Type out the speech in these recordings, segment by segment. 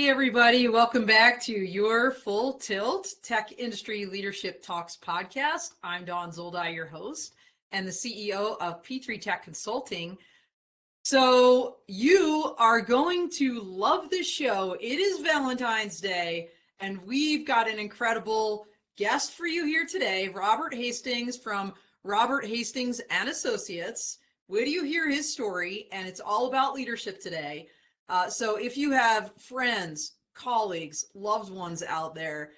Hey everybody, welcome back to your Full Tilt Tech Industry Leadership Talks podcast. I'm Dawn Zoldi, your host and the CEO of P3 Tech Consulting. So you are going to love this show. It is Valentine's Day and we've got an incredible guest for you here today, Robert Hastings from Robert Hastings and Associates. Wait till you hear his story, and it's all about leadership today. So if you have friends, colleagues, loved ones out there,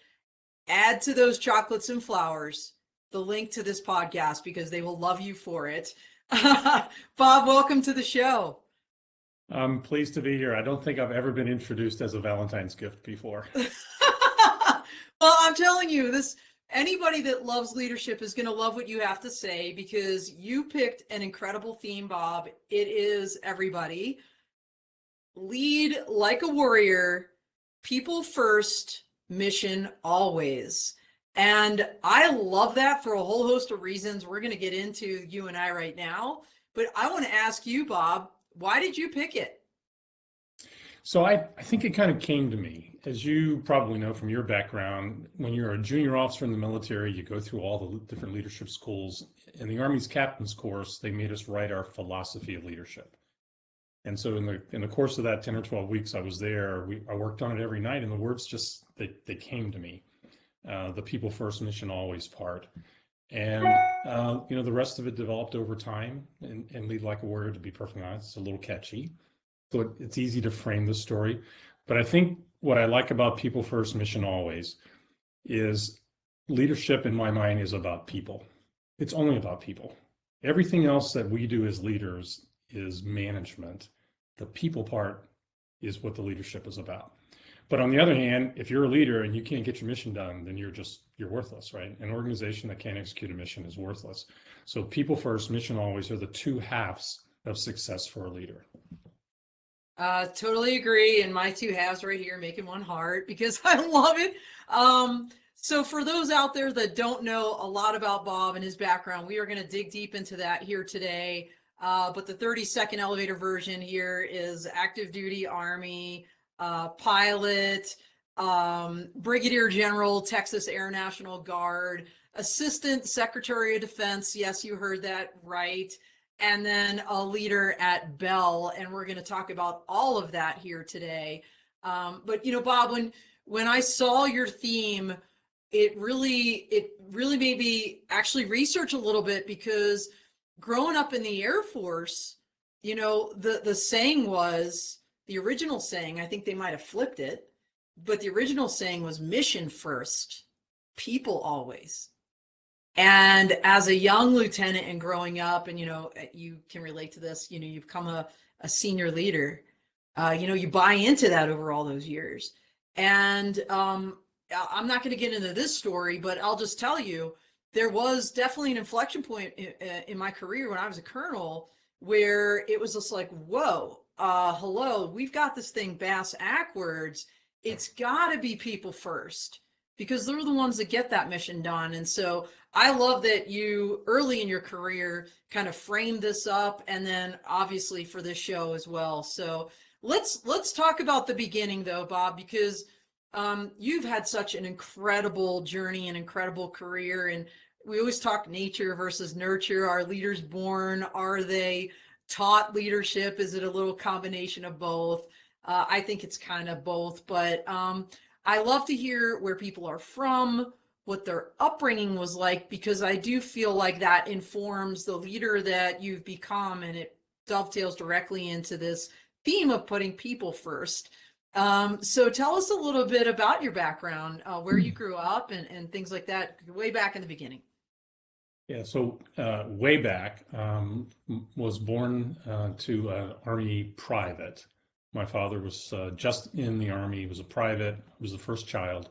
add to those chocolates and flowers the link to this podcast because they will love you for it. Bob, welcome to the show. I'm pleased to be here. I don't think I've ever been introduced as a Valentine's gift before. Well, I'm telling you, anybody that loves leadership is going to love what you have to say because you picked an incredible theme, Bob. It is everybody. Lead like a warrior, people first, mission always. And I love that for a whole host of reasons we're going to get into, you and I, right now. But I want to ask you, Bob, why did you pick it? So I think it kind of came to me. As you probably know from your background, when you're a junior officer in the military, you go through all the different leadership schools. In the Army's captain's course, they made us write our philosophy of leadership. And so in the course of that 10 or 12 weeks I was there, I worked on it every night, and the words just, they came to me. The people first, mission always part. And, the rest of it developed over time, and lead like a warrior, to be perfectly honest, it's a little catchy. So it's easy to frame the story. But I think what I like about people first, mission always is leadership in my mind is about people. It's only about people. Everything else that we do as leaders is management. The people part is what the leadership is about. But on the other hand, if you're a leader and you can't get your mission done, then you're worthless, right? An organization that can't execute a mission is worthless. So people first, mission always are the two halves of success for a leader. Totally agree. And my two halves right here making one heart because I love it. So for those out there that don't know a lot about Bob and his background, we are going to dig deep into that here today. But the 30-second elevator version here is active duty Army, pilot, Brigadier General, Texas Air National Guard, Assistant Secretary of Defense. Yes, you heard that right. And then a leader at Bell. And we're going to talk about all of that here today. But, Bob, when I saw your theme, it really made me actually research a little bit because growing up in the Air Force, the saying was, the original saying, I think they might have flipped it, but the original saying was mission first, people always. And as a young lieutenant and growing up, and, you can relate to this, you become a senior leader, you buy into that over all those years. And I'm not going to get into this story, but I'll just tell you, there was definitely an inflection point in my career when I was a colonel where it was just like, whoa, hello, we've got this thing bass backwards. It's got to be people first because they're the ones that get that mission done. And so I love that you early in your career kind of framed this up, and then obviously for this show as well. So let's talk about the beginning though, Bob, because you've had such an incredible journey, an incredible career, and we always talk nature versus nurture. Are leaders born? Are they taught leadership? Is it a little combination of both? I think it's kind of both, but I love to hear where people are from, what their upbringing was like, because I do feel like that informs the leader that you've become, and it dovetails directly into this theme of putting people first. So tell us a little bit about your background, where you grew up and things like that, way back in the beginning. Yeah, so way back, was born to an Army private. My father was just in the Army. He was a private. He was the first child.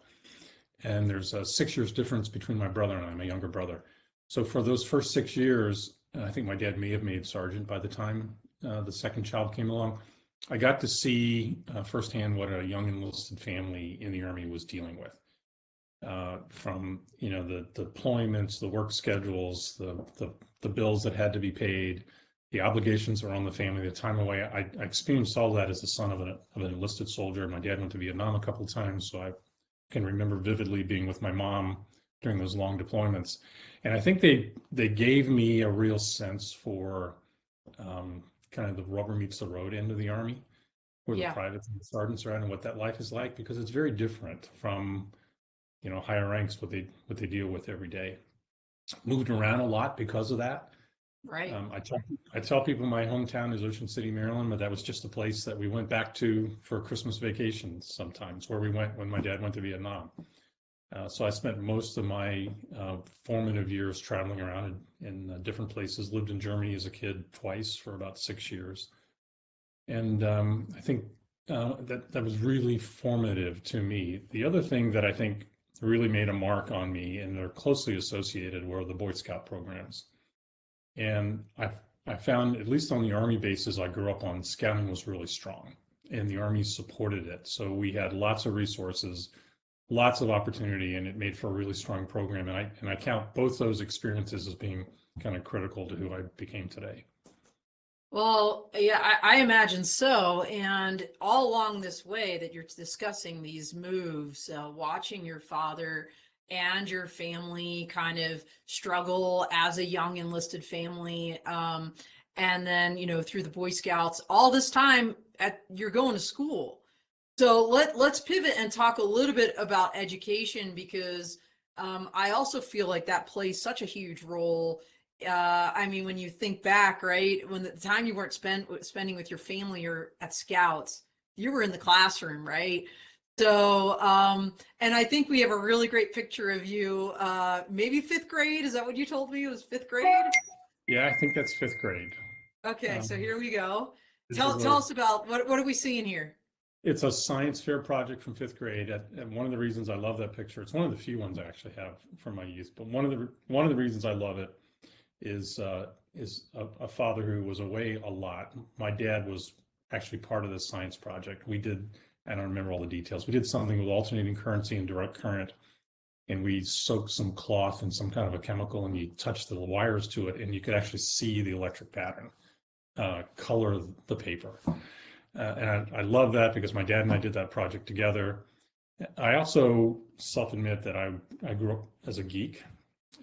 And there's a 6 years difference between my brother and I, my younger brother. So for those first 6 years, I think my dad may have made sergeant by the time the second child came along. I got to see firsthand what a young enlisted family in the Army was dealing with. From the deployments, the work schedules, the bills that had to be paid, The obligations are on the family, the time away. I experienced all that as the son of an enlisted soldier. My dad went to Vietnam a couple of times, so I can remember vividly being with my mom during those long deployments. And I think they gave me a real sense for kind of the rubber meets the road end of the Army, where the Yeah. privates and the sergeants are at, and what that life is like, because it's very different from, higher ranks, what they deal with every day. Moved around a lot because of that. Right. I tell people my hometown is Ocean City, Maryland, but that was just a place that we went back to for Christmas vacations sometimes, where we went when my dad went to Vietnam. So I spent most of my formative years traveling around in different places. Lived in Germany as a kid twice for about 6 years, and I think that was really formative to me. The other thing that I think really made a mark on me, and they're closely associated, were the Boy Scout programs. And I found, at least on the Army bases I grew up on, scouting was really strong, and the Army supported it. So we had lots of resources, lots of opportunity, and it made for a really strong program. And I count both those experiences as being kind of critical to who I became today. Well, yeah, I imagine so. And all along this way that you're discussing these moves, watching your father and your family kind of struggle as a young enlisted family, and then, through the Boy Scouts, all this time you're going to school. So let's pivot and talk a little bit about education, because I also feel like that plays such a huge role. I mean, when you think back, right, when the time you weren't spending with your family or at Scouts, you were in the classroom, right? So, and I think we have a really great picture of you, maybe fifth grade. Is that what you told me? It was fifth grade? Yeah, I think that's fifth grade. Okay, so Um, here we go. this Tell is tell a us about what are we seeing here? It's a science fair project from fifth grade. And one of the reasons I love that picture, it's one of the few ones I actually have from my youth, but one of the reasons I love it is a father who was away a lot. My dad was actually part of this science project. I don't remember all the details. We did something with alternating currency and direct current, and we soaked some cloth in some kind of a chemical, and you touched the wires to it, and you could actually see the electric pattern color the paper. And I love that because my dad and I did that project together. I also self-admit that I grew up as a geek.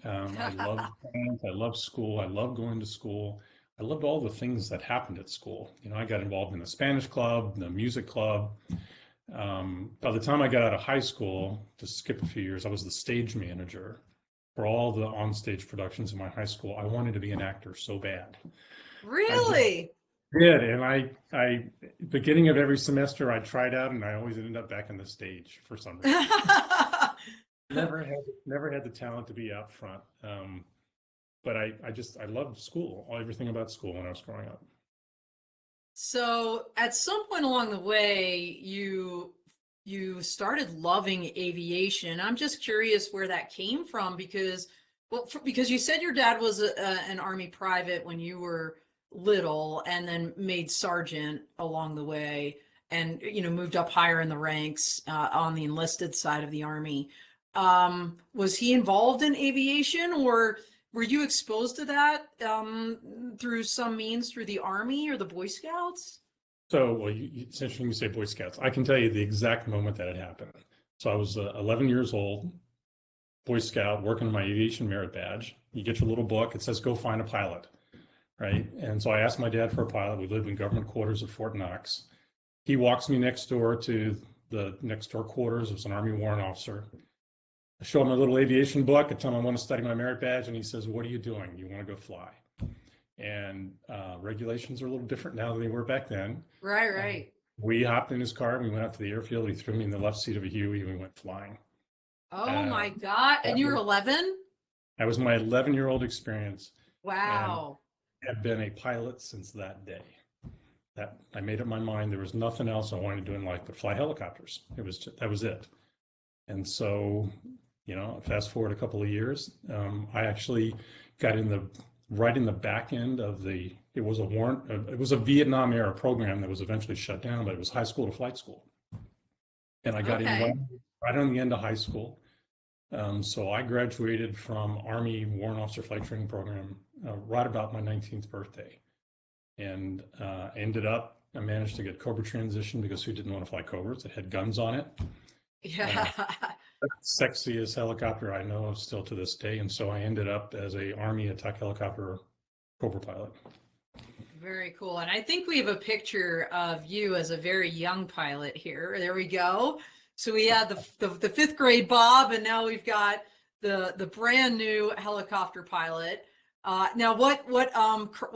I loved science. I loved school. I loved going to school. I loved all the things that happened at school. I got involved in the Spanish club, the music club. By the time I got out of high school, to skip a few years, I was the stage manager for all the onstage productions in my high school. I wanted to be an actor so bad. I just Really? did, and I, beginning of every semester, I tried out, and I always ended up back on the stage for some reason. Never had the talent to be out front. But I loved school, everything about school when I was growing up. So at some point along the way, you started loving aviation. I'm just curious where that came from, because, well, because you said your dad was an Army private when you were little, and then made sergeant along the way, and moved up higher in the ranks on the enlisted side of the Army. Was he involved in aviation, or were you exposed to that through some means, through the Army or the Boy Scouts? So, well, it's interesting you say Boy Scouts. I can tell you the exact moment that it happened. So I was 11 years old, Boy Scout, working on my aviation merit badge. You get your little book. It says, "Go find a pilot," right? And so I asked my dad for a pilot. We lived in government quarters at Fort Knox. He walks me next door to the next door quarters. It was an Army warrant officer. I show him my little aviation book. I tell him I want to study my merit badge, and he says, "What are you doing? You want to go fly?" And regulations are a little different now than they were back then. Right, Um, right. we hopped in his car, and we went out to the airfield. He threw me in the left seat of a Huey, and we went flying. Oh Uh, my God. And that you were was 11? that was my 11-year-old experience, and Wow. have been a pilot since that day. That I made up my mind there was nothing else I wanted to do in life but fly helicopters. That was it. And so, fast forward a couple of years, I actually got right in the back end of it was a Vietnam era program that was eventually shut down, but it was high school to flight school. And I got in Okay. right on the end of high school. So I graduated from Army Warrant Officer Flight Training Program right about my 19th birthday. and I managed to get Cobra transition because who didn't want to fly Cobras? It had guns on it. Yeah. Sexiest helicopter I know of still to this day. And so I ended up as a Army attack helicopter Cobra pilot. Very cool. And I think we have a picture of you as a very young pilot here. There we go. So we had the fifth grade Bob, and now we've got the brand new helicopter pilot. Now what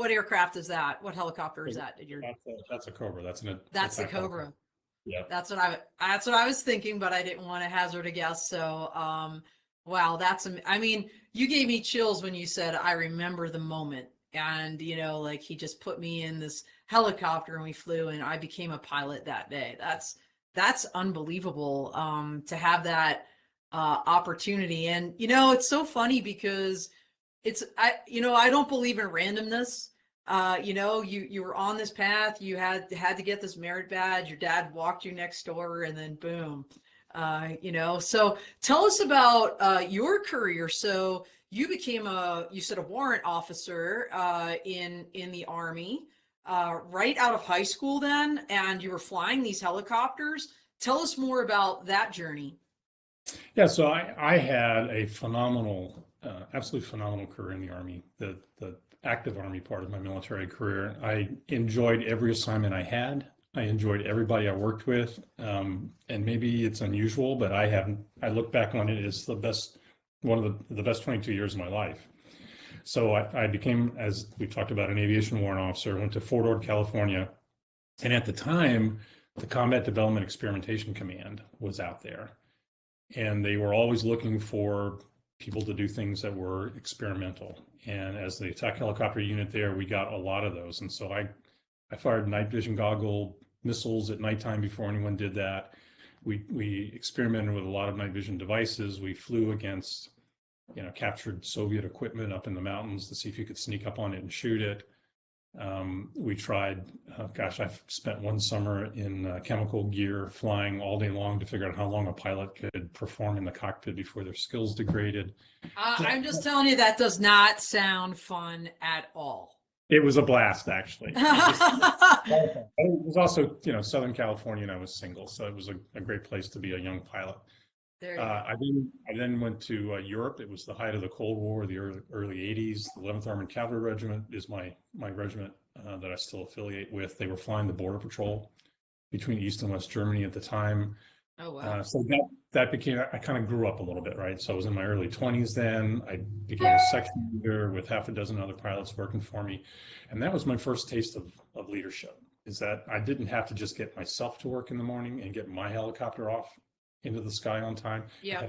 aircraft is that? What helicopter is that? That's a Cobra. That's the Cobra. Helicopter. Yeah. That's what I was thinking, but I didn't want to hazard a guess. So wow, I mean, you gave me chills when you said I remember the moment. And like he just put me in this helicopter and we flew and I became a pilot that day. That's unbelievable to have that opportunity. And it's so funny because I don't believe in randomness. You were on this path, you had to get this merit badge, your dad walked you next door, and then boom. So tell us about your career. So you became you said a warrant officer in the Army right out of high school then, and you were flying these helicopters. Tell us more about that journey. Yeah, so I had a phenomenal, absolutely phenomenal career in the Army, the active Army part of my military career. I enjoyed every assignment I had. I enjoyed everybody I worked with, and maybe it's unusual, but I look back on it as one of the best 22 years of my life. So I became, as we talked about, an aviation warrant officer, went to Fort Ord, California. And at the time, the Combat Development Experimentation Command was out there. And they were always looking for people to do things that were experimental. And as the attack helicopter unit there, we got a lot of those. And so I fired night vision goggle missiles at nighttime before anyone did that. We experimented with a lot of night vision devices. We flew against, captured Soviet equipment up in the mountains to see if you could sneak up on it and shoot it. We tried, I've spent one summer in chemical gear flying all day long to figure out how long a pilot could perform in the cockpit before their skills degraded. I'm just telling you, that does not sound fun at all. It was a blast, actually. It was also, Southern California, and I was single, so it was a great place to be a young pilot. I then went to Europe. It was the height of the Cold War, the early 80s. The 11th Armored Cavalry Regiment is my regiment that I still affiliate with. They were flying the border patrol between East and West Germany at the time. Oh, wow. So that became, I kind of grew up a little bit, right? So I was in my early 20s then. I became a section leader with half a dozen other pilots working for me. And that was my first taste of leadership, is that I didn't have to just get myself to work in the morning and get my helicopter off into the sky on time. Yeah.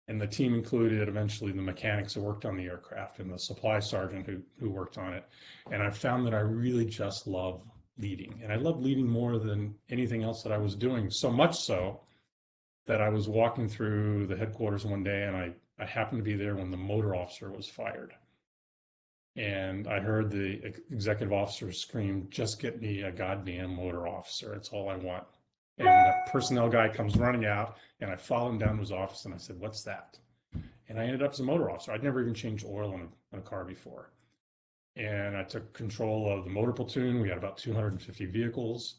And the team included eventually the mechanics who worked on the aircraft and the supply sergeant who worked on it. And I found that I really just love leading. And I love leading more than anything else that I was doing, so much so that I was walking through the headquarters one day and I happened to be there when the motor officer was fired. And I heard the executive officer scream, "Just get me a goddamn motor officer. It's all I want." And the personnel guy comes running out, and I followed him down to his office, and I said, "What's that?" And I ended up as a motor officer. I'd never even changed oil on a car before. And I took control of the motor platoon. We had about 250 vehicles.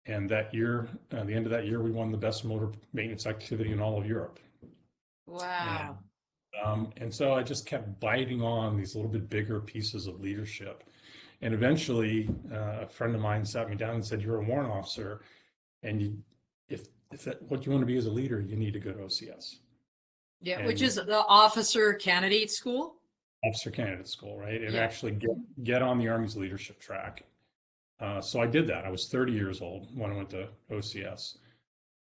And that year, at the end of that year, we won the best motor maintenance activity in all of Europe. Wow. And so I just kept biting on these little bit bigger pieces of leadership. And eventually, a friend of mine sat me down and said, "You're a warrant officer. And if what you want to be as a leader, you need to go to OCS." Yeah, and which is the officer candidate school? Officer candidate school, right? And yeah. Actually get on the Army's leadership track. So I did that. I was 30 years old when I went to OCS.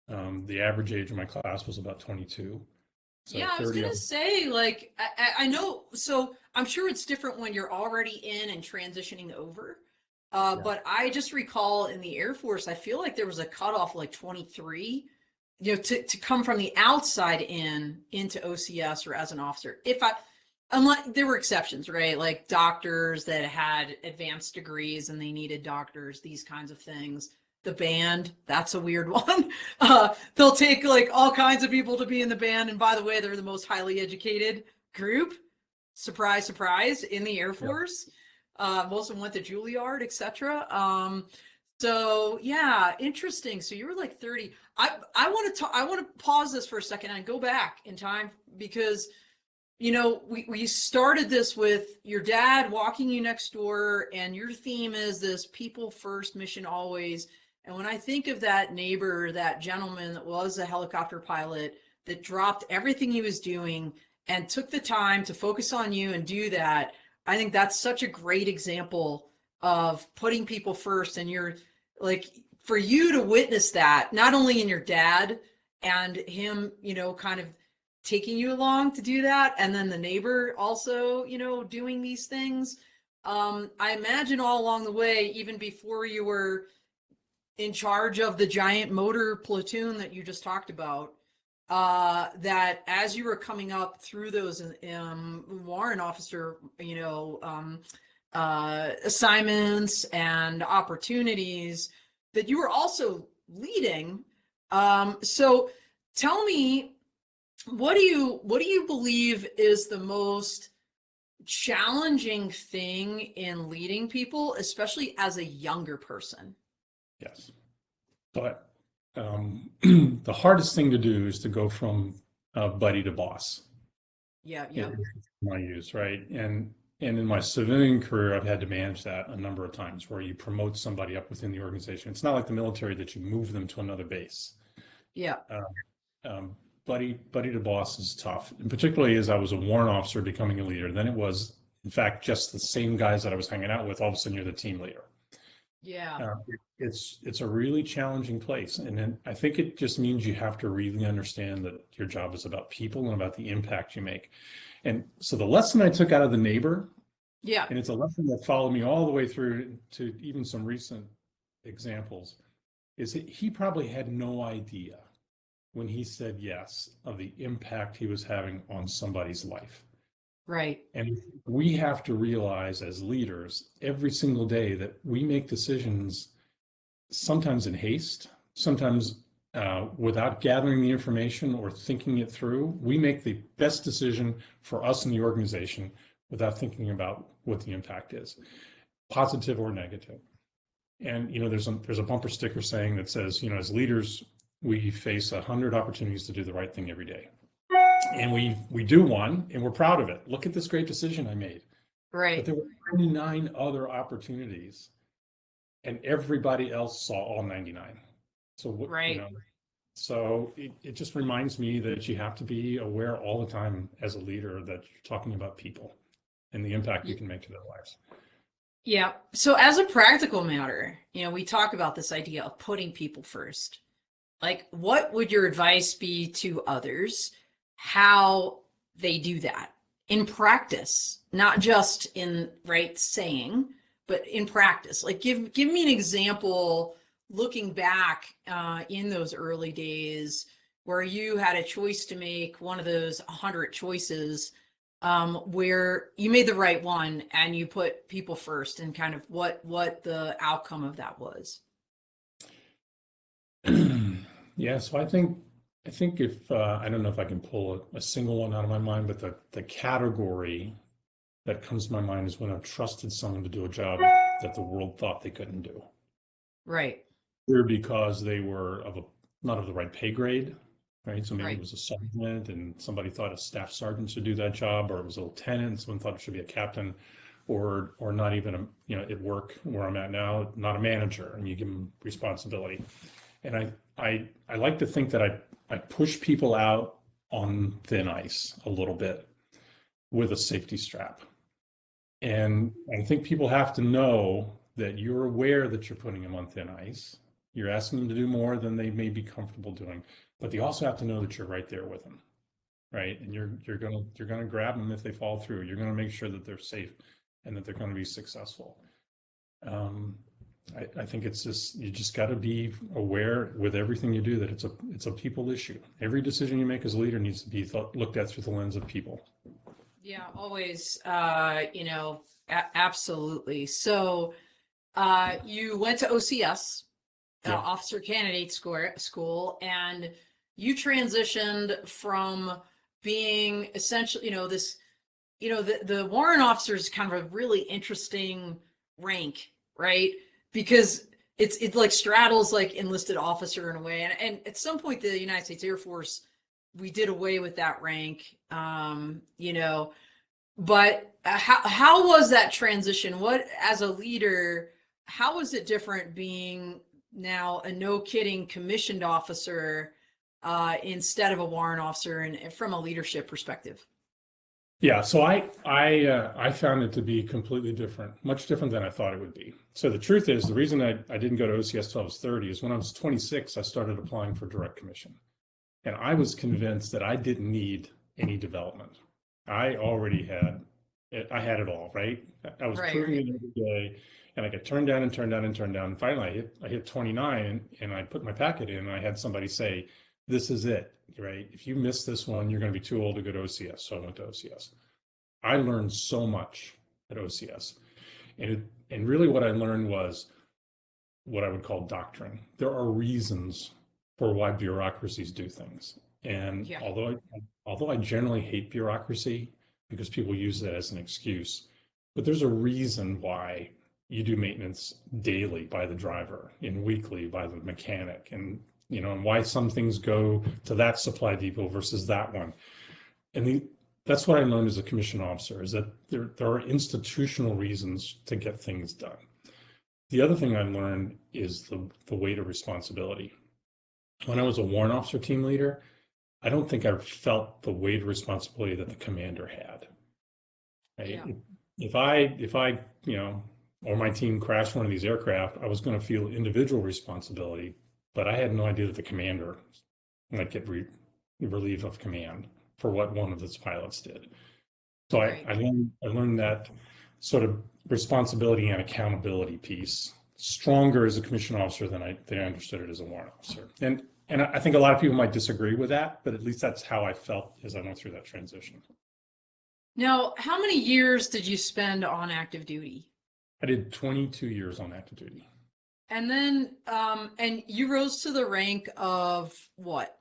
The average age of my class was about 22. So yeah, I was going to say, like, I know, so I'm sure it's different when you're already in and transitioning over. But I just recall in the Air Force, I feel like there was a cutoff like 23, to come from the outside into OCS or as an officer. Unless there were exceptions, right? Like doctors that had advanced degrees and they needed doctors, these kinds of things. The band, that's a weird one. They'll take like all kinds of people to be in the band. And by the way, they're the most highly educated group. Surprise, surprise, in the Air Force. Most of them went to Juilliard, etc. So yeah, interesting. So you were like 30. I want to pause this for a second and go back in time because we started this with your dad walking you next door, and your theme is this people first, mission always. And when I think of that neighbor, that gentleman that was a helicopter pilot that dropped everything he was doing and took the time to focus on you and do that, I think that's such a great example of putting people first. And you're like, for you to witness that, not only in your dad and him, kind of taking you along to do that, and then the neighbor also doing these things. I imagine all along the way, even before you were in charge of the giant motor platoon that you just talked about, that as you were coming up through those warrant officer assignments and opportunities, that you were also leading. So tell me, what do you believe is the most challenging thing in leading people, especially as a younger person? Yes. But the hardest thing to do is to go from buddy to boss. Yeah. I use, right? And in my civilian career, I've had to manage that a number of times where you promote somebody up within the organization. It's not like the military that you move them to another base. Yeah. Buddy to boss is tough, and particularly as I was a warrant officer becoming a leader. Then it was, in fact, just the same guys that I was hanging out with. All of a sudden, you're the team leader. Yeah. It's a really challenging place, and then I think it just means you have to really understand that your job is about people and about the impact you make. And so the lesson I took out of the neighbor, Yeah. and it's a lesson that followed me all the way through to even some recent examples, is that he probably had no idea when he said yes of the impact he was having on somebody's life. Right. And we have to realize as leaders every single day that we make decisions sometimes in haste, sometimes without gathering the information or thinking it through. We make the best decision for us in the organization without thinking about what the impact is, positive or negative. And there's a bumper sticker saying that says, as leaders, we face 100 opportunities to do the right thing every day. And we do one, and we're proud of it. Look at this great decision I made. Right. But there were 99 other opportunities, and everybody else saw all 99. So Right. So it just reminds me that you have to be aware all the time as a leader that you're talking about people and the impact you can make to their lives. Yeah. So as a practical matter, we talk about this idea of putting people first. Like, what would your advice be to others, how they do that in practice, not just in saying, but in practice? Like, give me an example looking back in those early days where you had a choice to make, one of those 100 choices, where you made the right one and you put people first, and kind of what the outcome of that was. Yeah, so I think if I don't know if I can pull a single one out of my mind, but the category that comes to my mind is when I've trusted someone to do a job that the world thought they couldn't do. Right. Either because they were not of the right pay grade, right? So maybe Right. it was a sergeant and somebody thought a staff sergeant should do that job, or it was a lieutenant and someone thought it should be a captain, or not even at work where I'm at now, not a manager, and you give them responsibility. And I like to think that I push people out on thin ice a little bit with a safety strap. And I think people have to know that you're aware that you're putting them on thin ice. You're asking them to do more than they may be comfortable doing, but they also have to know that you're right there with them, right? And you're gonna grab them if they fall through. You're gonna make sure that they're safe and that they're going to be successful. I think it's just, you just got to be aware with everything you do that it's a people issue. Every decision you make as a leader needs to be looked at through the lens of people. Yeah, always, absolutely. So you went to OCS, Yeah. Officer Candidate School, and you transitioned from being essentially, this you know, the warrant officer is kind of a really interesting rank, right? Because it like straddles like enlisted officer in a way. And at some point, the United States Air Force, we did away with that rank, you know, but how was that transition? What, as a leader, how was it different being now a no kidding commissioned officer instead of a warrant officer, and from a leadership perspective? Yeah, so I found it to be completely different, much different than I thought it would be. So the truth is, the reason I didn't go to OCS till I was 30 is when I was 26, I started applying for direct commission. And I was convinced that I didn't need any development. I already had it, I had it all, right? I was Right, proving right. it every day, and I got turned down and turned down and turned down. And finally, I hit 29, and I put my packet in, and I had somebody say, "This is it, right? If you miss this one, you're going to be too old to go to OCS." So I went to OCS. I learned so much at OCS, and really what I learned was what I would call doctrine. There are reasons for why bureaucracies do things. And Yeah. although I generally hate bureaucracy because people use that as an excuse, but there's a reason why you do maintenance daily by the driver and weekly by the mechanic, and and why some things go to that supply depot versus that one. And that's what I learned as a commission officer, is that there are institutional reasons to get things done. The other thing I learned is the weight of responsibility. When I was a warrant officer team leader, I don't think I felt the weight of responsibility that the commander had. Right? Yeah. If I or my team crashed one of these aircraft, I was going to feel individual responsibility, but I had no idea that the commander might get relieved of command for what one of its pilots did. So Right. I learned that sort of responsibility and accountability piece stronger as a commission officer than I understood it as a warrant officer. And I think a lot of people might disagree with that, but at least that's how I felt as I went through that transition. Now, how many years did you spend on active duty? I did 22 years on active duty. And then, and you rose to the rank of what?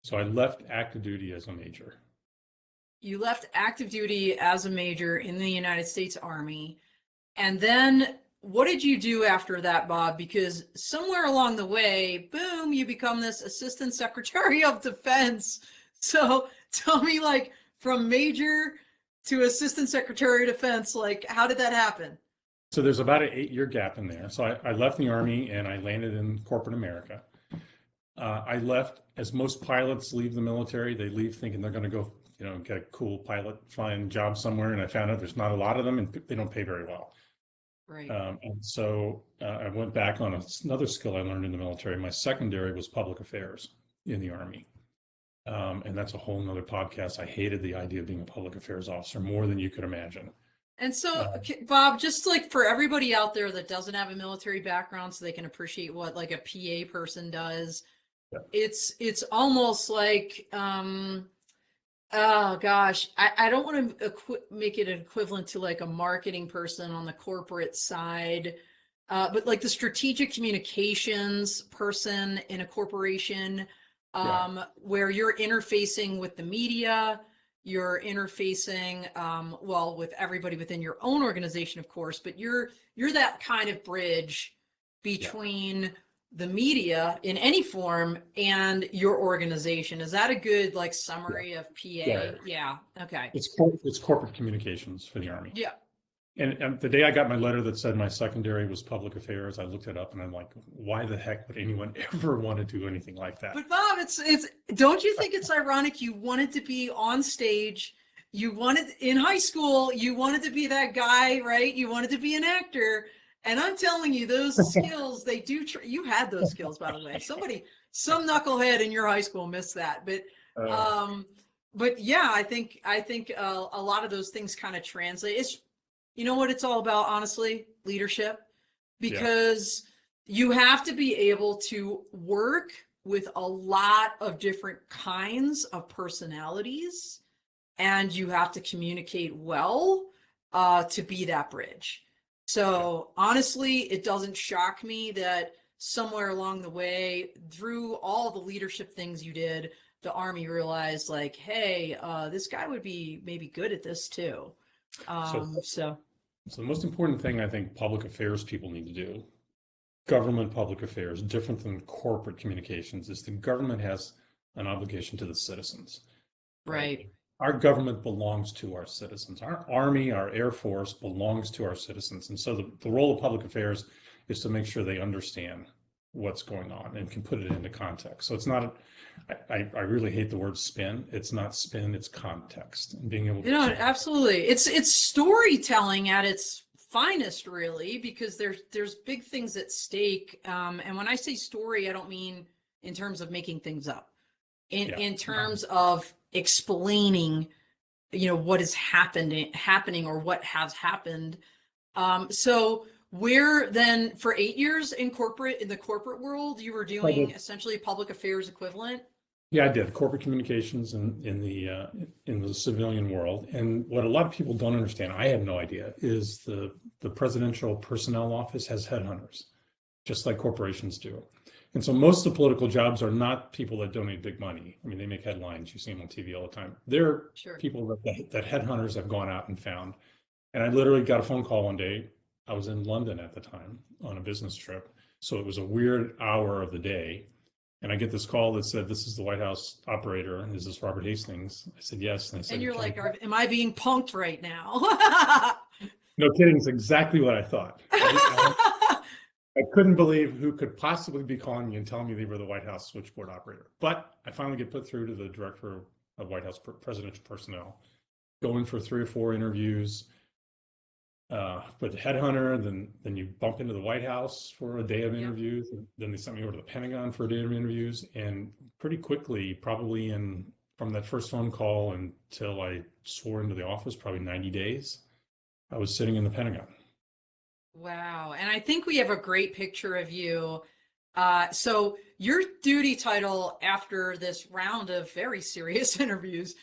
So I left active duty as a major. You left active duty as a major in the United States Army. And then what did you do after that, Bob? Because somewhere along the way, boom, you become this Assistant Secretary of Defense. So tell me, like, from major to Assistant Secretary of Defense, like, how did that happen? So there's about an 8-year gap in there. So I left the Army and I landed in corporate America. I left, as most pilots leave the military, they leave thinking they're going to go, get a cool pilot flying job somewhere. And I found out there's not a lot of them, and they don't pay very well. Right. And so I went back on another skill I learned in the military. My secondary was public affairs in the Army. And that's a whole nother podcast. I hated the idea of being a public affairs officer more than you could imagine. And so, Bob, just like for everybody out there that doesn't have a military background, so they can appreciate what like a PA person does, Yeah. it's almost like, oh gosh, I don't want to make it an equivalent to like a marketing person on the corporate side, but like the strategic communications person in a corporation, where you're interfacing with the media, you're interfacing, well, with everybody within your own organization, of course, but you're that kind of bridge between the media in any form and your organization. Is that a good like summary of PA? Yeah. Okay. It's corporate communications for the Army. Yeah. And the day I got my letter that said my secondary was public affairs, I looked it up and I'm like, why the heck would anyone ever want to do anything like that? But Bob, it's don't you think it's ironic you wanted to be on stage, you wanted in high school, you wanted to be that guy, right? You wanted to be an actor. And I'm telling you, those skills, they do, you had those skills, by the way. Some knucklehead in your high school missed that. But yeah, I think a lot of those things kind of translate. It's, you know what it's all about, honestly? Leadership. Because you have to be able to work with a lot of different kinds of personalities, and you have to communicate well to be that bridge. So honestly, it doesn't shock me that somewhere along the way, through all the leadership things you did, the Army realized like, hey, this guy would be maybe good at this too. So, So so the most important thing I think public affairs people need to do, government public affairs, different than corporate communications, is the government has an obligation to the citizens, right? right. Our government belongs to our citizens. Our Army, our Air Force belongs to our citizens. And so the role of public affairs is to make sure they understand what's going on and can put it into context. So it's not, I really hate the word spin. It's not spin, it's context. And being able to Absolutely. It's storytelling at its finest, really, because there's big things at stake. And when I say story, I don't mean in terms of making things up. In terms of explaining, what is happening or what has happened. So where then for 8 years in the corporate world, you were doing essentially public affairs equivalent? Yeah, I did corporate communications in the civilian world. And what a lot of people don't understand, I had no idea, is the Presidential Personnel Office has headhunters, just like corporations do. And so most of the political jobs are not people that donate big money. I mean, they make headlines. You see them on TV all the time. They're people that headhunters have gone out and found. And I literally got a phone call one day. I was in London at the time on a business trip. So it was a weird hour of the day. And I get this call that said, "This is the White House operator. Is this Robert Hastings?" I said, "Yes." And they said, and you're like, am I being punked right now? No kidding. It's exactly what I thought. I couldn't believe who could possibly be calling me and telling me they were the White House switchboard operator. But I finally get put through to the director of White House presidential personnel, go in for 3 or 4 interviews with the headhunter, then you bump into the White House for a day of interviews, and then they sent me over to the Pentagon for a day of interviews, and pretty quickly, probably from that first phone call until I swore into the office, probably 90 days, I was sitting in the Pentagon. Wow. And I think we have a great picture of you. So your duty title after this round of very serious interviews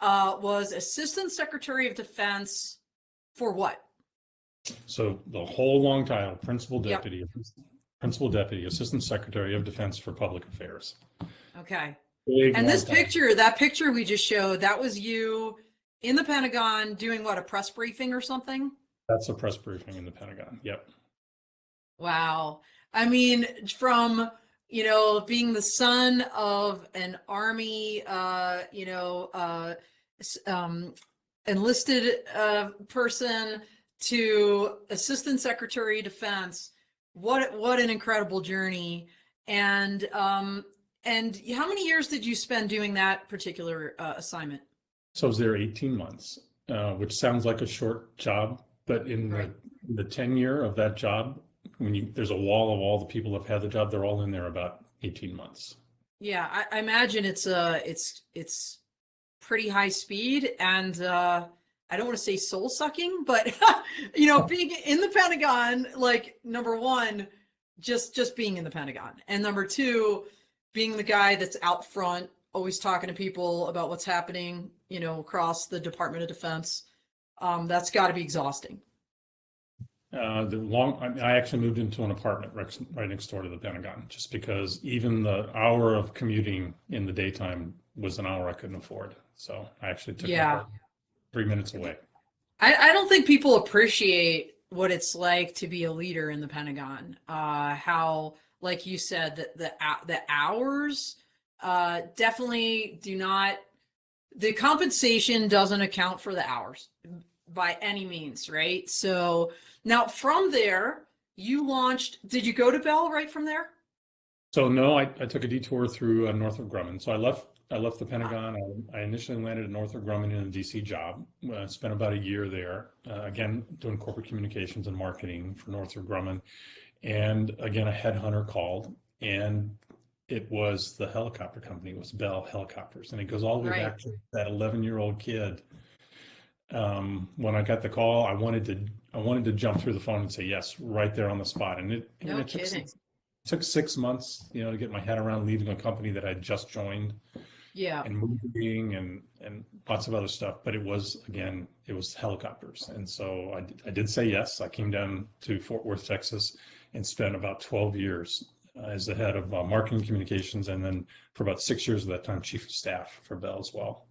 was Assistant Secretary of Defense for what? So the whole long title, Principal Deputy, Assistant Secretary of Defense for Public Affairs. Okay. Big, and that picture we just showed, that was you in the Pentagon doing what, a press briefing or something? That's a press briefing in the Pentagon. Yep. Wow. I mean, from, being the son of an Army, enlisted person to Assistant Secretary of Defense, what an incredible journey. And how many years did you spend doing that particular assignment? So I was there 18 months, which sounds like a short job, but in the tenure of that job, there's a wall of all the people who've had the job, they're all in there about 18 months. Yeah, I imagine it's pretty high speed, and I don't want to say soul sucking, but being in the Pentagon, like, number one, just being in the Pentagon, and number two, being the guy that's out front, always talking to people about what's happening, across the Department of Defense. That's got to be exhausting. I actually moved into an apartment right next door to the Pentagon, just because even the hour of commuting in the daytime was an hour I couldn't afford. So I actually took an apartment 3 minutes away. I don't think people appreciate what it's like to be a leader in the Pentagon. How, like you said, the hours definitely do not. The compensation doesn't account for the hours by any means, right? So now from there, you launched, did you go to Bell right from there? So no, I took a detour through Northrop Grumman. So I left the Pentagon. I initially landed at Northrop Grumman in a DC job. Spent about a year there, again, doing corporate communications and marketing for Northrop Grumman. And again, a headhunter called, and it was the helicopter company. It was Bell Helicopters. And it goes all the way back to that 11-year-old kid. When I got the call, I wanted to jump through the phone and say yes right there on the spot. And it took 6 months, to get my head around leaving a company that I'd just joined. Yeah. And moving and lots of other stuff. But it was helicopters. And so I did say yes. I came down to Fort Worth, Texas, and spent about 12 years as the head of marketing communications, and then for about 6 years of that time, chief of staff for Bell as well.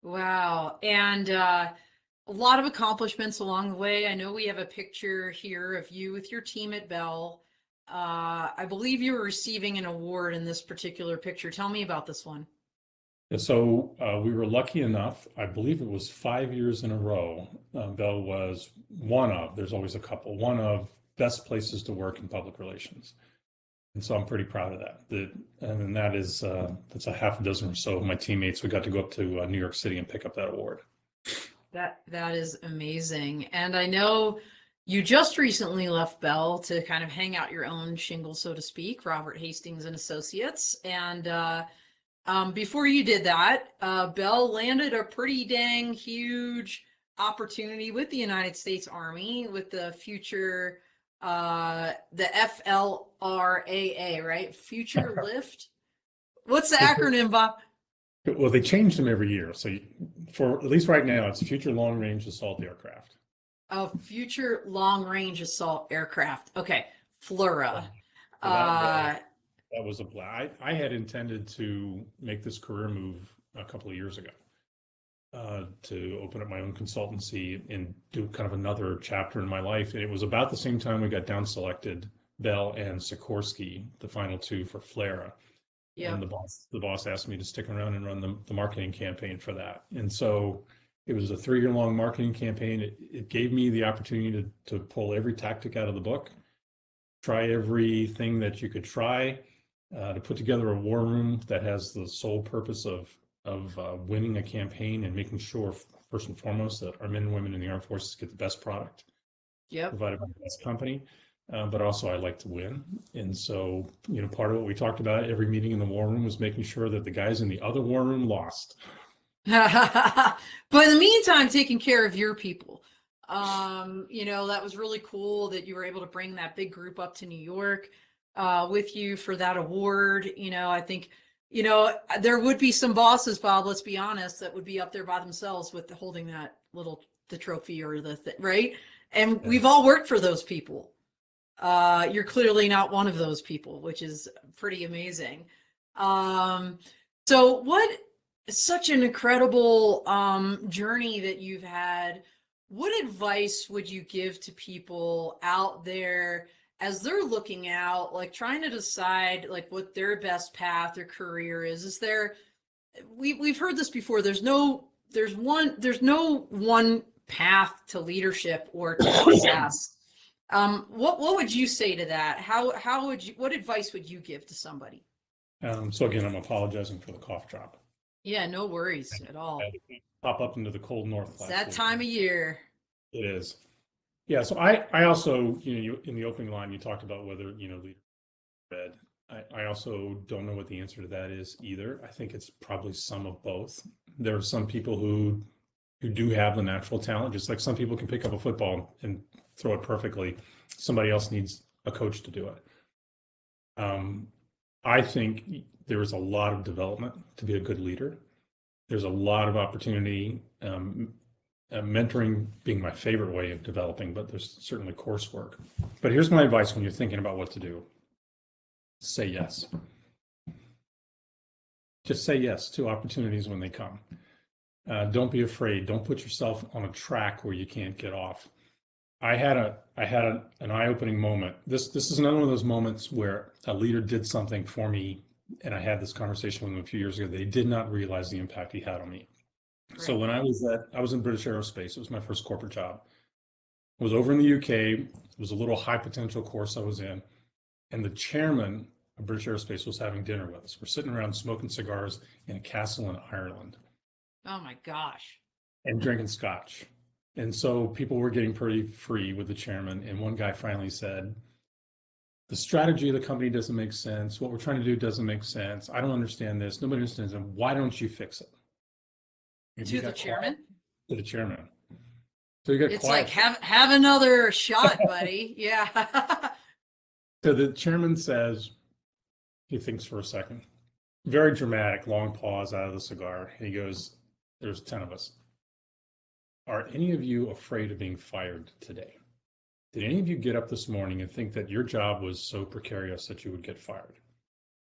Wow. And a lot of accomplishments along the way. I know we have a picture here of you with your team at Bell. I believe you were receiving an award in this particular picture. Tell me about this one. Yeah, so we were lucky enough, I believe it was 5 years in a row, Bell was one of, there's always a couple, one of best places to work in public relations. And so I'm pretty proud of that. And that is, that's a half a dozen or so of my teammates. We got to go up to New York City and pick up that award. That is amazing. And I know you just recently left Bell to kind of hang out your own shingle, so to speak, Robert Hastings and Associates. And before you did that, Bell landed a pretty dang huge opportunity with the United States Army with the future, the FLRAA, right? Future Lift. What's the acronym, Bob? Well, they change them every year. So for at least right now, it's Future Long Range Assault Aircraft. Oh, Future Long Range Assault Aircraft. Okay, FLRAA. So that was a blast. I had intended to make this career move a couple of years ago to open up my own consultancy and do kind of another chapter in my life. And it was about the same time we got down selected, Bell and Sikorsky, the final two for FLRAA. Yeah. And the boss asked me to stick around and run the marketing campaign for that. And so it was a 3-year-long marketing campaign. It gave me the opportunity to pull every tactic out of the book, try everything that you could try, to put together a war room that has the sole purpose of winning a campaign and making sure, first and foremost, that our men and women in the armed forces get the best product provided by the best company. But also I like to win. And so, part of what we talked about at every meeting in the war room was making sure that the guys in the other war room lost. But in the meantime, taking care of your people. That was really cool that you were able to bring that big group up to New York with you for that award. I think, there would be some bosses, Bob, let's be honest, that would be up there by themselves with holding that the trophy or right? And we've all worked for those people. You're clearly not one of those people, which is pretty amazing. So what such an incredible journey that you've had. What advice would you give to people out there as they're looking out, like trying to decide like what their best path or career is? Is there, we've heard this before, there's no one path to leadership or to success. What would you say to that? How would you, what advice would you give to somebody? So again, I'm apologizing for the cough drop. Yeah, no worries at all. Pop up into the cold north. It's that time of year. It is. Yeah. So I also, in the opening line, you talked about whether, leader read. I also don't know what the answer to that is either. I think it's probably some of both. There are some people who do have the natural talent, just like some people can pick up a football and throw it perfectly. Somebody else needs a coach to do it. I think there is a lot of development to be a good leader. There's a lot of opportunity, mentoring being my favorite way of developing, but there's certainly coursework. But here's my advice when you're thinking about what to do. Say yes. Just say yes to opportunities when they come. Don't be afraid. Don't put yourself on a track where you can't get off. I had an eye-opening moment. This is another one of those moments where a leader did something for me, and I had this conversation with him a few years ago. They did not realize the impact he had on me. Right. So when I was in British Aerospace. It was my first corporate job. I was over in the UK. It was a little high potential course I was in, and the chairman of British Aerospace was having dinner with us. We're sitting around smoking cigars in a castle in Ireland. Oh my gosh. And drinking scotch. And so people were getting pretty free with the chairman. And one guy finally said, the strategy of the company doesn't make sense. What we're trying to do doesn't make sense. I don't understand this. Nobody understands it. Why don't you fix it? To the chairman? To the chairman. So you got it's quiet. Like, have another shot, buddy. Yeah. So the chairman says, he thinks for a second, very dramatic, long pause out of the cigar. He goes, there's 10 of us. Are any of you afraid of being fired today? Did any of you get up this morning and think that your job was so precarious that you would get fired?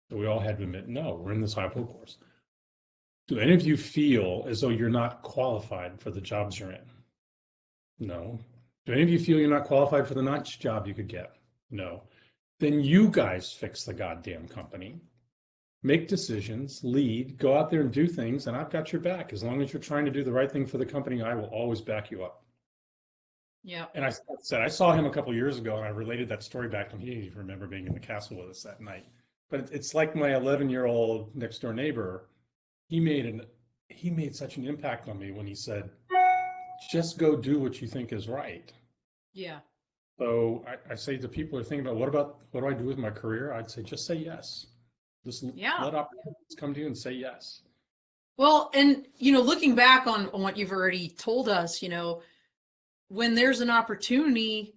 So we all had to admit, no, we're in this high-pay course. Do any of you feel as though you're not qualified for the jobs you're in? No. Do any of you feel you're not qualified for the next job you could get? No. Then you guys fix the goddamn company. Make decisions, lead, go out there and do things, and I've got your back. As long as you're trying to do the right thing for the company, I will always back you up. Yeah. And I said, I saw him a couple of years ago, and I related that story back to him. He didn't even remember being in the castle with us that night. But it's like my 11-year-old next door neighbor. He made such an impact on me when he said, just go do what you think is right. Yeah. So I say to people who are thinking about what do I do with my career? I'd say, just say yes. Just let opportunities come to you and say yes. Well, and, looking back on what you've already told us, when there's an opportunity,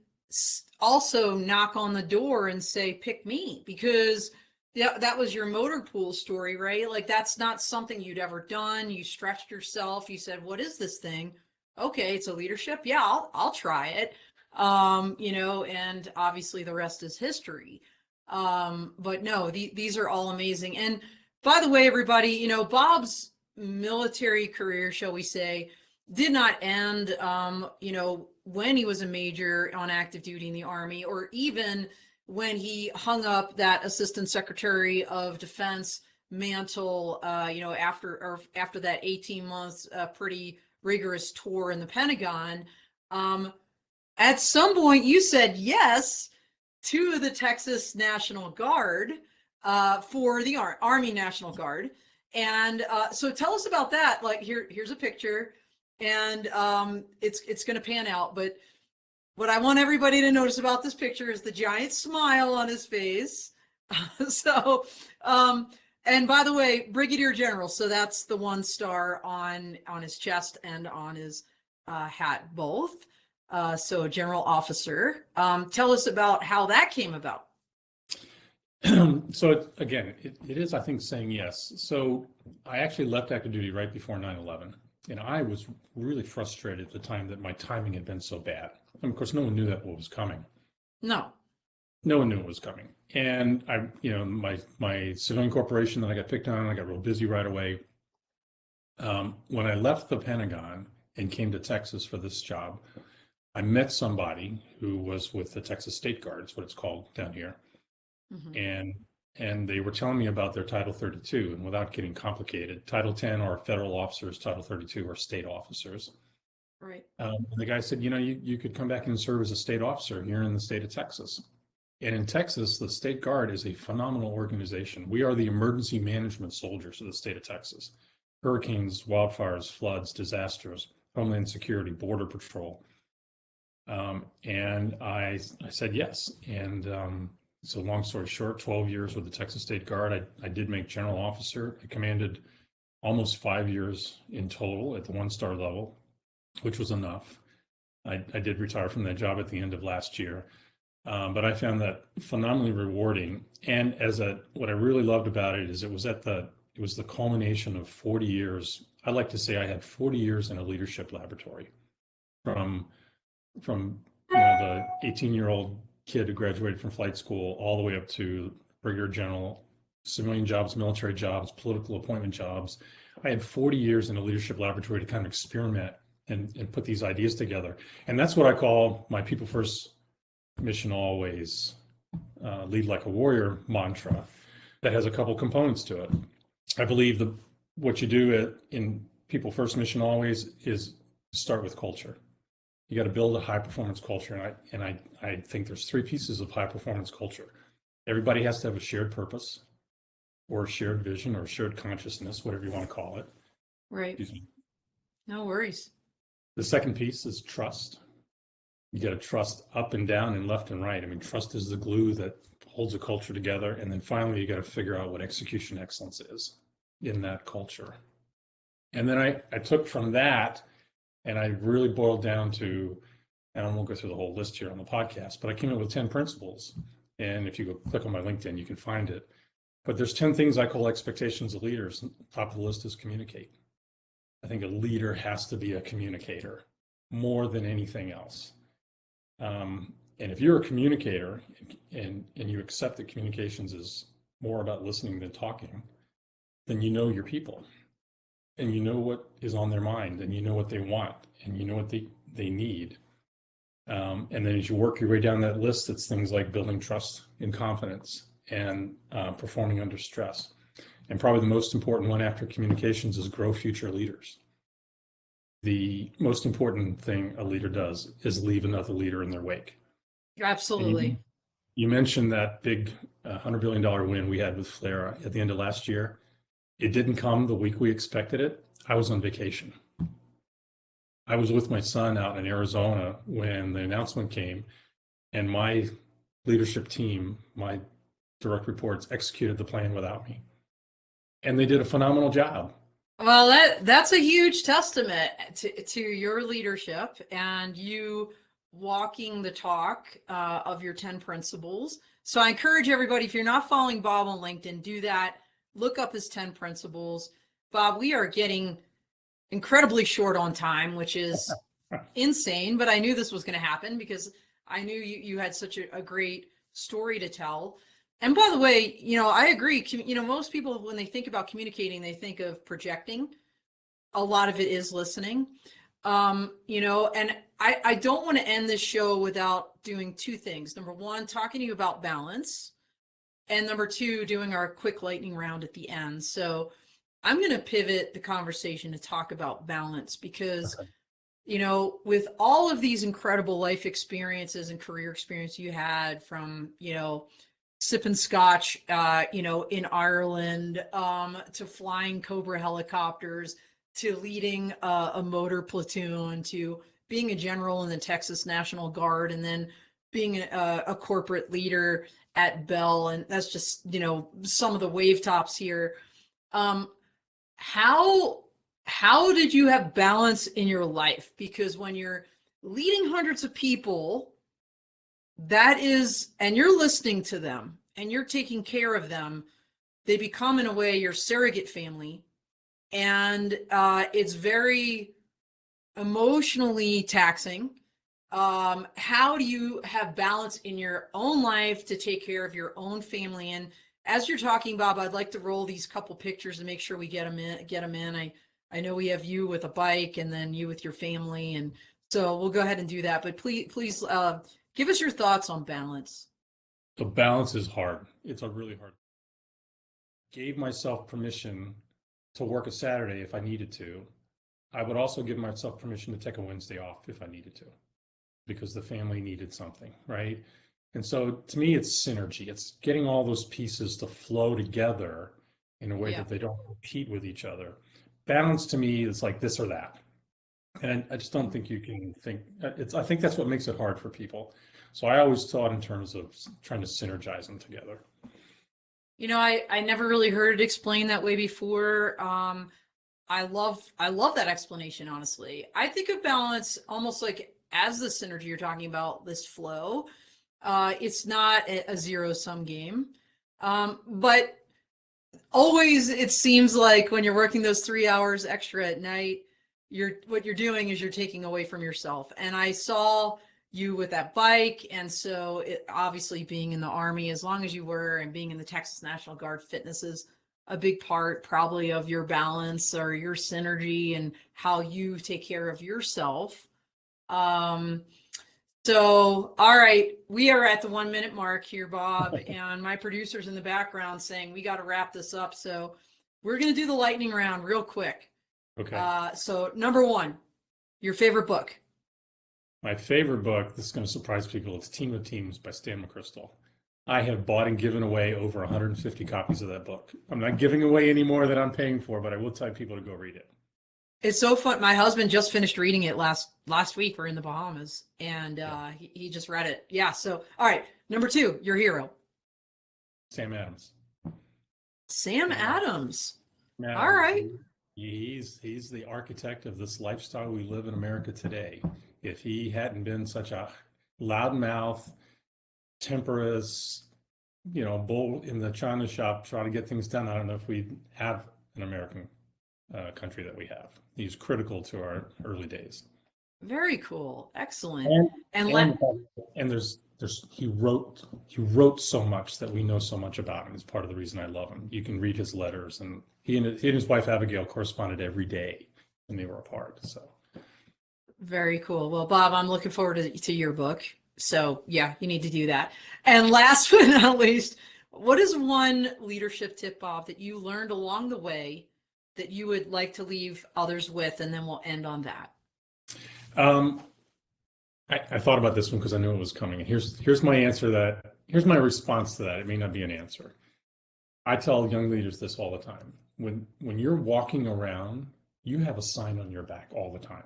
also knock on the door and say, pick me, because that was your motor pool story, right? Like, that's not something you'd ever done. You stretched yourself. You said, what is this thing? Okay, it's a leadership. Yeah, I'll try it. And obviously the rest is history. But no, these are all amazing. And by the way, everybody, Bob's military career, shall we say, did not end, when he was a major on active duty in the Army, or even when he hung up that Assistant Secretary of Defense mantle, after that 18 months, pretty rigorous tour in the Pentagon. At some point, you said yes to the Texas National Guard, for the Army National Guard. And so tell us about that. Like, here's a picture, and it's going to pan out. But what I want everybody to notice about this picture is the giant smile on his face. And by the way, Brigadier General. So that's the 1 star on his chest and on his hat, both. So general officer. Tell us about how that came about. So it is, I think, saying yes. So I actually left active duty right before 9/11, and I was really frustrated at the time that my timing had been so bad. And of course, no one knew that what was coming. No one knew it was coming. And my civilian corporation that I got picked on, I got real busy right away. When I left the Pentagon and came to Texas for this job, I met somebody who was with the Texas State Guard, it's what it's called down here. Mm-hmm. And they were telling me about their Title 32, and without getting complicated, Title 10 are federal officers, Title 32 are state officers. Right. And the guy said, you could come back and serve as a state officer here in the state of Texas. And in Texas, the State Guard is a phenomenal organization. We are the emergency management soldiers of the state of Texas. Hurricanes, wildfires, floods, disasters, Homeland Security, Border Patrol. And I said yes. And so long story short, 12 years with the Texas State Guard. I did make general officer. I commanded almost 5 years in total at the 1-star level, which was enough. I did retire from that job at the end of last year. But I found that phenomenally rewarding. And what I really loved about it is it was the culmination of 40 years. I like to say I had 40 years in a leadership laboratory, from the 18-year-old kid who graduated from flight school all the way up to brigadier general, civilian jobs, military jobs, political appointment jobs. I had 40 years in a leadership laboratory to kind of experiment and put these ideas together. And that's what I call my people first, mission always, lead like a warrior mantra that has a couple components to it. I believe what you do in people first, mission always is start with culture. You got to build a high performance culture. And I think there's 3 pieces of high performance culture. Everybody has to have a shared purpose or a shared vision or shared consciousness, whatever you want to call it. Right. No worries. The second piece is trust. You got to trust up and down and left and right. I mean, trust is the glue that holds a culture together. And then finally, you got to figure out what execution excellence is in that culture. And then I took from that, and I really boiled down to, and I won't go through the whole list here on the podcast, but I came up with 10 principles. And if you go click on my LinkedIn, you can find it. But there's 10 things I call expectations of leaders. Top of the list is communicate. I think a leader has to be a communicator more than anything else. And if you're a communicator and you accept that communications is more about listening than talking, then you know your people and you know what is on their mind and you know what they want and you know what they need. And then as you work your way down that list, it's things like building trust and confidence and performing under stress. And probably the most important one after communications is grow future leaders. The most important thing a leader does is leave another leader in their wake. Absolutely. You mentioned that big $100 billion win we had with Flare at the end of last year. It didn't come the week we expected it. I was on vacation. I was with my son out in Arizona when the announcement came, and my leadership team, my direct reports, executed the plan without me. And they did a phenomenal job. Well, that's a huge testament to your leadership and you walking the talk of your 10 principles. So I encourage everybody, if you're not following Bob on LinkedIn, do that. Look up his 10 principles. Bob, we are getting incredibly short on time, which is insane, but I knew this was going to happen because I knew you had such a great story to tell. And by the way, I agree. Most people, when they think about communicating, they think of projecting. A lot of it is listening. And I don't want to end this show without doing two things. Number one, talking to you about balance. And number two, doing our quick lightning round at the end. So I'm going to pivot the conversation to talk about balance because, with all of these incredible life experiences and career experience you had from, sipping scotch, in Ireland, to flying Cobra helicopters, to leading a motor platoon, to being a general in the Texas National Guard, and then being a corporate leader at Bell. And that's just, some of the wave tops here. How did you have balance in your life? Because when you're leading hundreds of people, and you're listening to them and you're taking care of them, they become in a way your surrogate family. And it's very emotionally taxing. How do you have balance in your own life to take care of your own family? And as you're talking, Bob, I'd like to roll these couple pictures and make sure we get them in. I know we have you with a bike and then you with your family. And so we'll go ahead and do that. But please, give us your thoughts on balance. The balance is hard. It's a really hard. Gave myself permission to work a Saturday if I needed to. I would also give myself permission to take a Wednesday off if I needed to, because the family needed something, right? And so to me, it's synergy. It's getting all those pieces to flow together in a way that they don't compete with each other. Balance to me is like this or that. And I just don't think you can think I think that's what makes it hard for people. So I always thought in terms of trying to synergize them together. I never really heard it explained that way before. I love that explanation, honestly. I think of balance almost like as the synergy you're talking about, this flow. It's not a zero-sum game. But always it seems like when you're working those 3 hours extra at night, what you're doing is you're taking away from yourself. And I saw you with that bike, and so obviously being in the Army as long as you were and being in the Texas National Guard, fitness is a big part probably of your balance or your synergy and how you take care of yourself. So, all right, we are at the 1 minute mark here, Bob, and my producer's in the background saying we got to wrap this up. So we're going to do the lightning round real quick. Okay. So number one, your favorite book. My favorite book, this is going to surprise people, it's Team of Teams by Stan McChrystal. I have bought and given away over 150 copies of that book. I'm not giving away any more than I'm paying for, but I will tell people to go read it. It's so fun. My husband just finished reading it last week. We're in the Bahamas, and he just read it. Yeah. So, all right. Number two, your hero. Sam Adams. Sam Adams. Adams. All right. He's the architect of this lifestyle we live in America today. If he hadn't been such a loudmouth, temperous, bull in the china shop trying to get things done, I don't know if we'd have an American country that we have. He's critical to our early days. Very cool. Excellent. And there's he wrote so much that we know so much about him. Is part of the reason I love him. You can read his letters, and he and his wife Abigail corresponded every day when they were apart. So very cool. Well, Bob, I'm looking forward to your book. So yeah, you need to do that. And last but not least, what is one leadership tip, Bob, that you learned along the way that you would like to leave others with? And then we'll end on that. I thought about this one because I knew it was coming. And here's my answer here's my response to that. It may not be an answer. I tell young leaders this all the time. When you're walking around, you have a sign on your back all the time.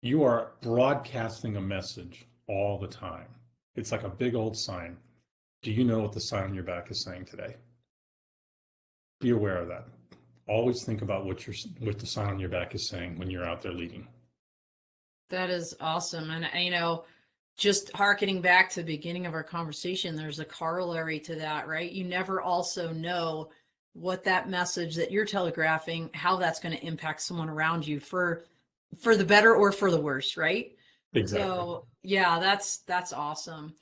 You are broadcasting a message all the time. It's like a big old sign. Do you know what the sign on your back is saying today? Be aware of that. Always think about what the sign on your back is saying when you're out there leading. That is awesome. And, just hearkening back to the beginning of our conversation, there's a corollary to that, right? You never also know what that message that you're telegraphing, how that's going to impact someone around you for the better or for the worse, right? Exactly. So yeah, that's awesome.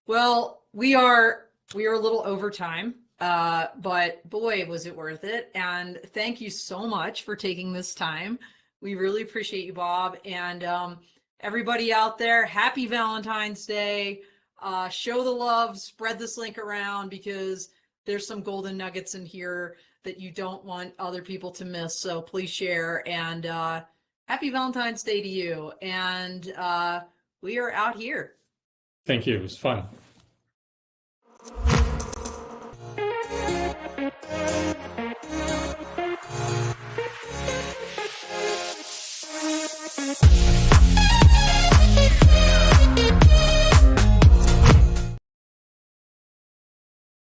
Well, we are a little over time, but boy, was it worth it. And thank you so much for taking this time. We really appreciate you, Bob. And everybody out there, happy Valentine's Day. Show the love, spread this link around, because there's some golden nuggets in here that you don't want other people to miss. So please share. And happy Valentine's Day to you. And we are out here. Thank you. It was fun.